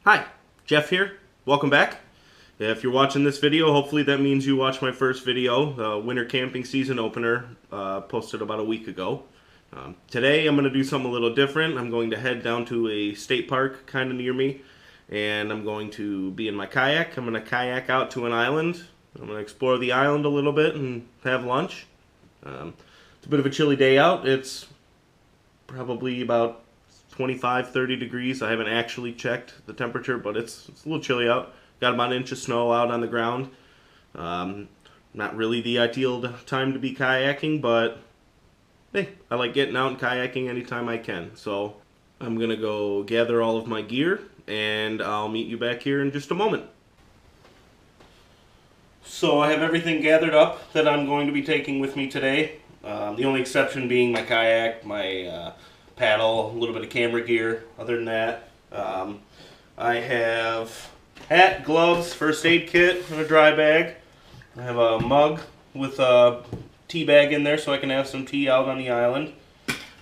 Hi, Jeff here. Welcome back. If you're watching this video, hopefully that means you watched my first video, the winter camping season opener, posted about a week ago. Today I'm going to do something a little different. I'm going to head down to a state park kind of near me, and I'm going to be in my kayak. I'm going to kayak out to an island. I'm going to explore the island a little bit and have lunch. It's a bit of a chilly day out. It's probably about 25-30 degrees. I haven't actually checked the temperature, but it's a little chilly out. Got about an inch of snow out on the ground. Not really the ideal time to be kayaking, but hey, I like getting out and kayaking anytime I can. So I'm gonna go gather all of my gear, and I'll meet you back here in just a moment. So I have everything gathered up that I'm going to be taking with me today. The only exception being my kayak, my paddle, a little bit of camera gear. Other than that, I have hat, gloves, first aid kit, and a dry bag. I have a mug with a tea bag in there so I can have some tea out on the island.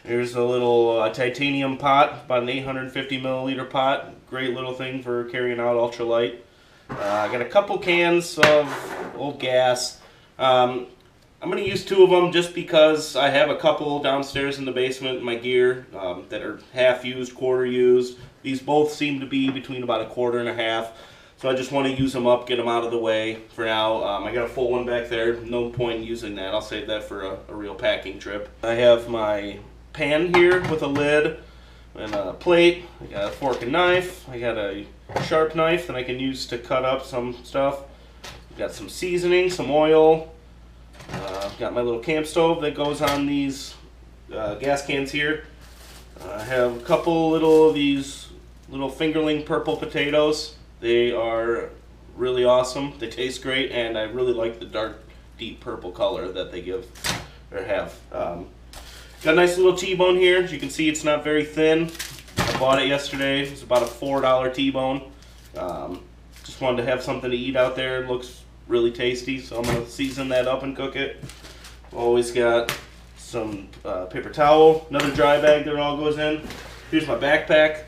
There's a little titanium pot, about an 850 milliliter pot. Great little thing for carrying out ultralight. I got a couple cans of old gas. I'm going to use two of them just because I have a couple downstairs in the basement in my gear that are half used, quarter used. These both seem to be between about a quarter and a half. So I just want to use them up, get them out of the way for now. I got a full one back there. No point in using that. I'll save that for a real packing trip. I have my pan here with a lid and a plate. I got a fork and knife. I got a sharp knife that I can use to cut up some stuff. Got some seasoning, some oil. Got my little camp stove that goes on these gas cans here. I have a couple of these little fingerling purple potatoes. They are really awesome. They taste great, and I really like the dark, deep purple color that they give or have. Got a nice little T-bone here. As you can see, it's not very thin. I bought it yesterday. It's about a $4 T-bone. Just wanted to have something to eat out there. It looks really tasty, so I'm going to season that up and cook it. Always got some paper towel, another dry bag that it all goes in. Here's my backpack.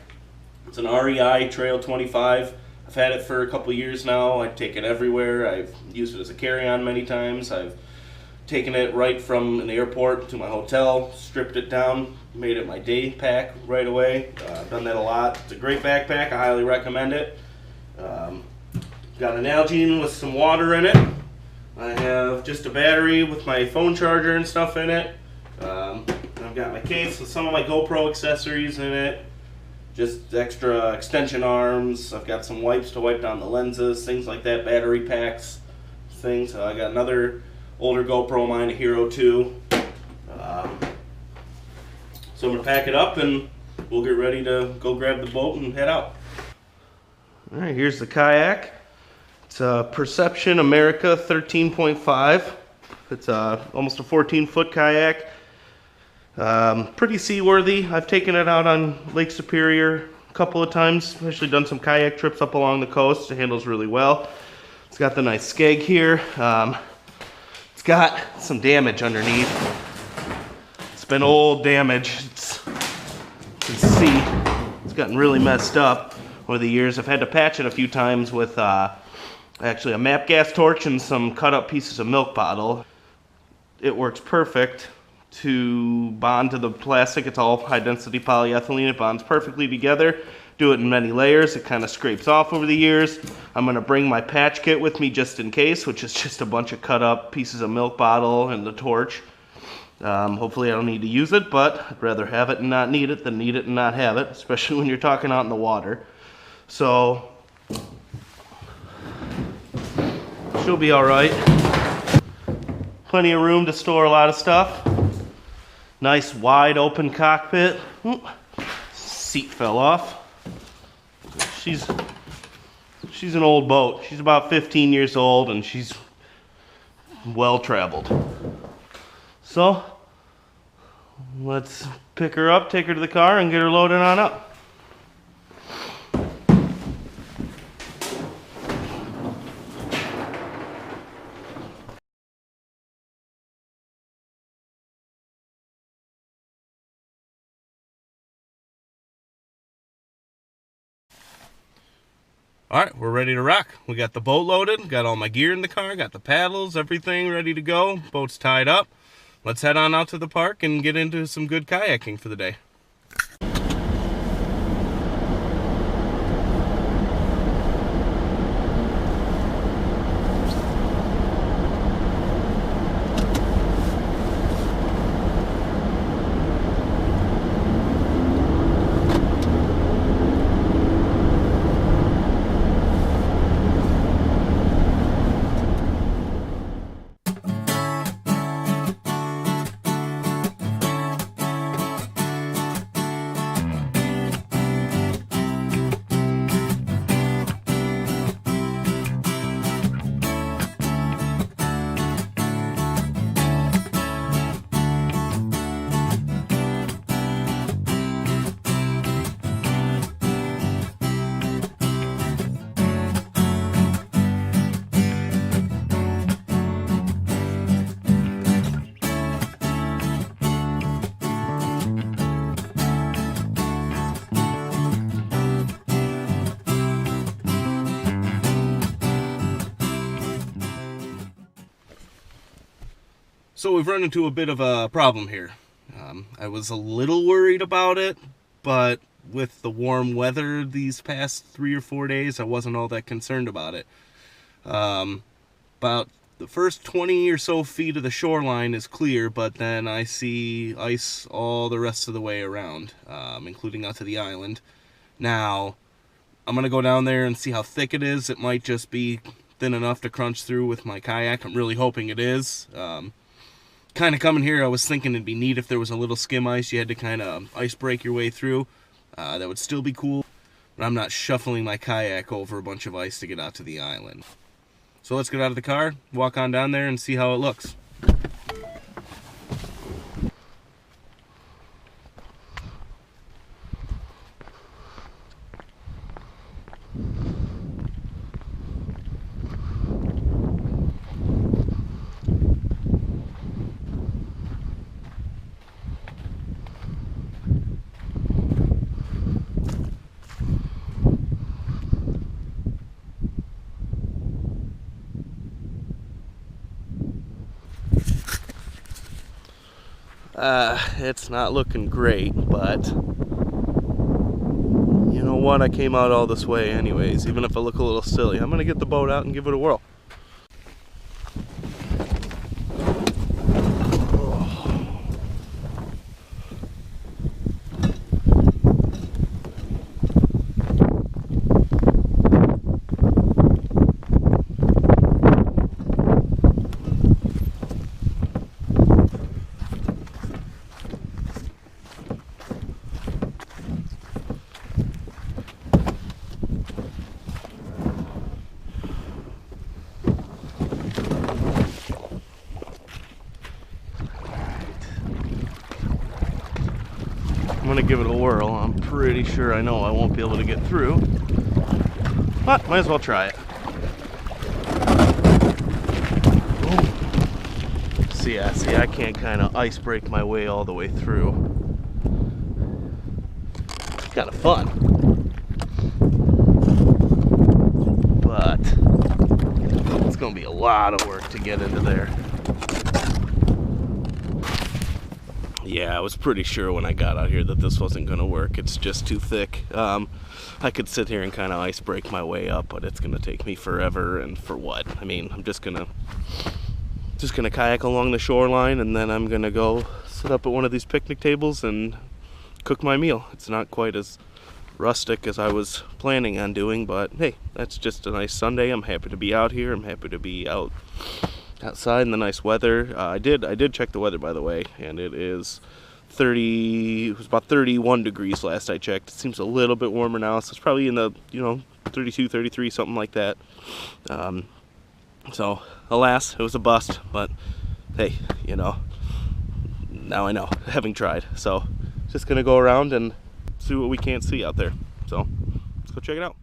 It's an REI Trail 25. I've had it for a couple years now. I take it everywhere. I've used it as a carry-on many times. I've taken it right from an airport to my hotel, stripped it down, made it my day pack right away. I've done that a lot. It's a great backpack. I highly recommend it. Got an Nalgene with some water in it. I have just a battery with my phone charger and stuff in it. I've got my case with some of my GoPro accessories in it. Just extra extension arms. I've got some wipes to wipe down the lenses, things like that, battery packs, things. I got another older GoPro of mine, a Hero 2. So I'm going to pack it up and we'll get ready to go grab the boat and head out. Alright, here's the kayak. It's a Perception America 13.5. It's almost a 14-foot kayak. Pretty seaworthy. I've taken it out on Lake Superior a couple of times. I've actually done some kayak trips up along the coast. It handles really well. It's got the nice skeg here. It's got some damage underneath. It's been old damage. You can see it's gotten really messed up over the years. I've had to patch it a few times with actually a MAP gas torch and some cut up pieces of milk bottle. It works perfect to bond to the plastic. It's all high density polyethylene. It bonds perfectly together. Do it in many layers. It kind of scrapes off over the years. I'm going to bring my patch kit with me just in case, which is just a bunch of cut up pieces of milk bottle and the torch. Hopefully I don't need to use it, but I'd rather have it and not need it than need it and not have it, especially when you're talking out in the water. So she'll be all right. Plenty of room to store a lot of stuff. Nice wide open cockpit. Seat fell off. She's an old boat. She's about 15 years old and she's well traveled. So let's pick her up, take her to the car, and get her loaded on up. Alright, we're ready to rock. We got the boat loaded, got all my gear in the car, got the paddles, everything ready to go. Boat's tied up. Let's head on out to the park and get into some good kayaking for the day. So we've run into a bit of a problem here. I was a little worried about it, but with the warm weather these past 3 or 4 days, I wasn't all that concerned about it. About the first 20 or so feet of the shoreline is clear, but then I see ice all the rest of the way around, including out to the island. Now, I'm going to go down there and see how thick it is. It might just be thin enough to crunch through with my kayak. I'm really hoping it is. Kind of coming here, I was thinking it'd be neat if there was a little skim ice you had to kind of ice break your way through. That would still be cool, but I'm not shuffling my kayak over a bunch of ice to get out to the island. So let's get out of the car, walk on down there, and see how it looks. It's not looking great, but you know what? I came out all this way anyways, even if I look a little silly. I'm gonna get the boat out and give it a whirl. I'm gonna give it a whirl. I'm pretty sure I know I won't be able to get through, but might as well try it. See, I can't kind of ice break my way all the way through. It's kind of fun, but it's gonna be a lot of work to get into there. Yeah, I was pretty sure when I got out here that this wasn't going to work. It's just too thick. I could sit here and kind of ice break my way up, but it's going to take me forever, and for what? I mean, I'm just gonna kayak along the shoreline, and then I'm going to go sit up at one of these picnic tables and cook my meal. It's not quite as rustic as I was planning on doing, but hey, that's just a nice Sunday. I'm happy to be out here. I'm happy to be outside in the nice weather. I did check the weather, by the way, and it was about 31 degrees last I checked. It seems a little bit warmer now, so it's probably in the 32, 33, something like that. So alas, it was a bust, but hey, now I know, having tried. So just gonna go around and see what we can't see out there. So let's go check it out.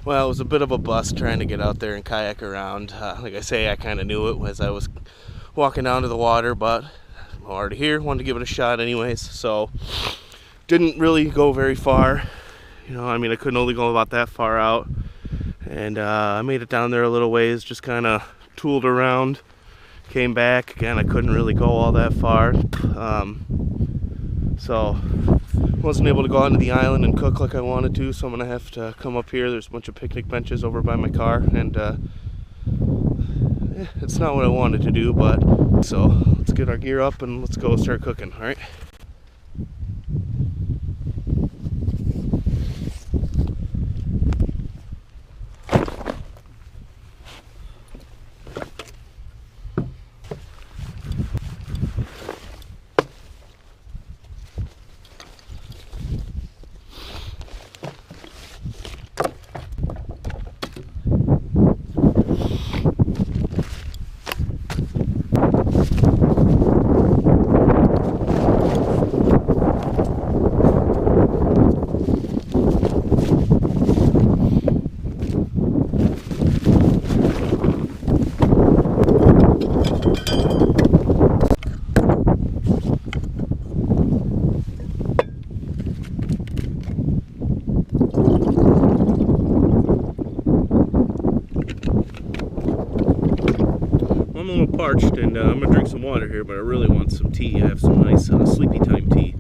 Well, it was a bit of a bust trying to get out there and kayak around. Like I say, I kind of knew it as I was walking down to the water, but I'm already here, wanted to give it a shot anyways, so didn't really go very far. I mean, I couldn't only go about that far out, and I made it down there a little ways, just kind of tooled around, came back. Again, I couldn't really go all that far, so wasn't able to go out to the island and cook like I wanted to, so I'm gonna have to come up here. There's a bunch of picnic benches over by my car, and it's not what I wanted to do, but so let's get our gear up and let's go start cooking. All right. I'm a little parched, and I'm gonna drink some water here, but I really want some tea. I have some nice sleepy time tea.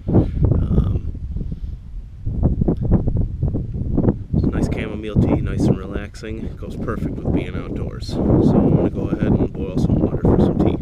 Nice chamomile tea, nice and relaxing. It goes perfect with being outdoors. So I'm gonna go ahead and boil some water for some tea.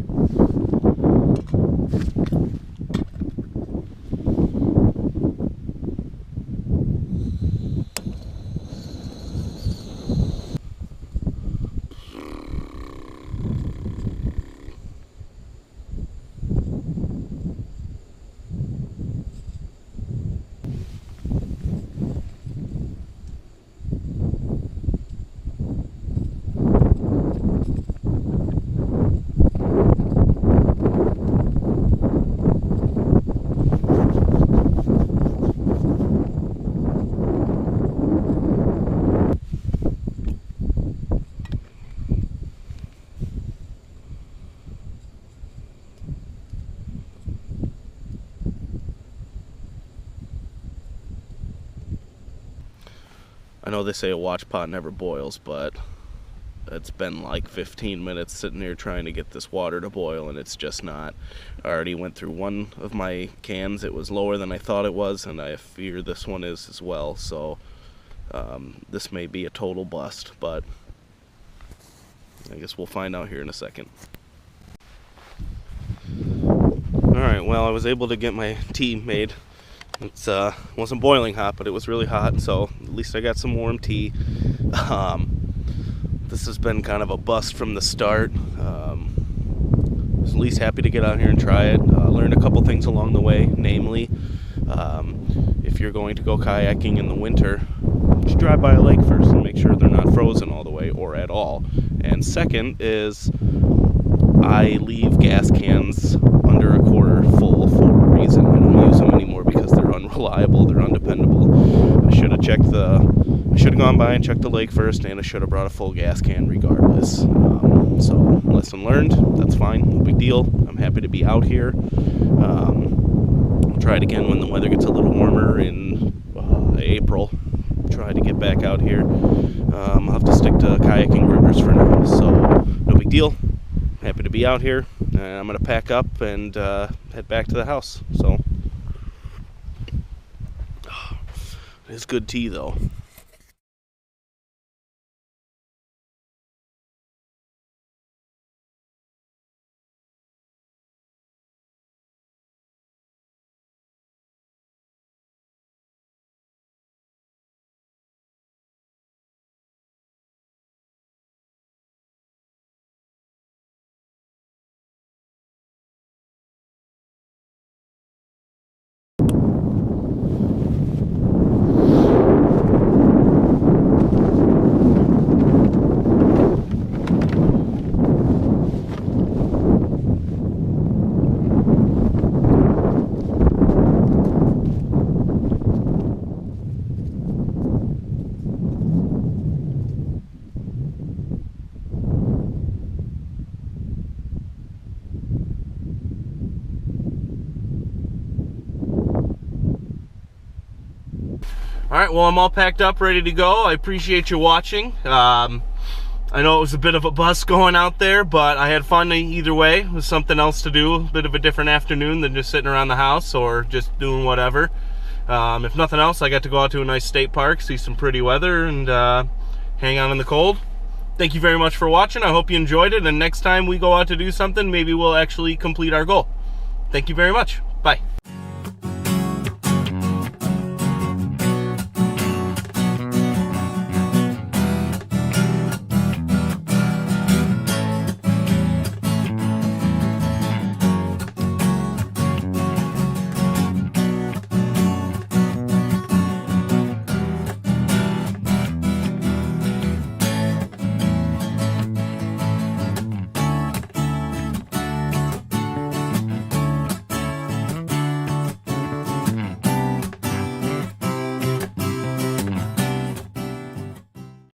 I know they say a watch pot never boils, but it's been like 15 minutes sitting here trying to get this water to boil, and it's just not. I already went through one of my cans. It was lower than I thought it was, and I fear this one is as well. So this may be a total bust, but I guess we'll find out here in a second. Alright, well, I was able to get my tea made. It wasn't boiling hot, but it was really hot, so at least I got some warm tea. This has been kind of a bust from the start. Was at least happy to get out here and try it. Learned a couple things along the way, namely, if you're going to go kayaking in the winter, just drive by a lake first and make sure they're not frozen all the way or at all. And second is, I leave gas cans under a quarter full for a reason. I don't use them anymore because they're unreliable, they're undependable. I should have gone by and checked the lake first, and I should have brought a full gas can regardless. So, lesson learned, that's fine, no big deal. I'm happy to be out here. I'll try it again when the weather gets a little warmer in April. Try to get back out here. I'll have to stick to kayaking rivers for now, so no big deal. Happy to be out here. I'm going to pack up and head back to the house. So, it's good tea though. Alright, well, I'm all packed up, ready to go. I appreciate you watching. I know it was a bit of a bust going out there, but I had fun either way. It was something else to do, a bit of a different afternoon than just sitting around the house or just doing whatever. If nothing else, I got to go out to a nice state park, see some pretty weather, and hang out in the cold. Thank you very much for watching. I hope you enjoyed it, and next time we go out to do something, maybe we'll actually complete our goal. Thank you very much. Bye.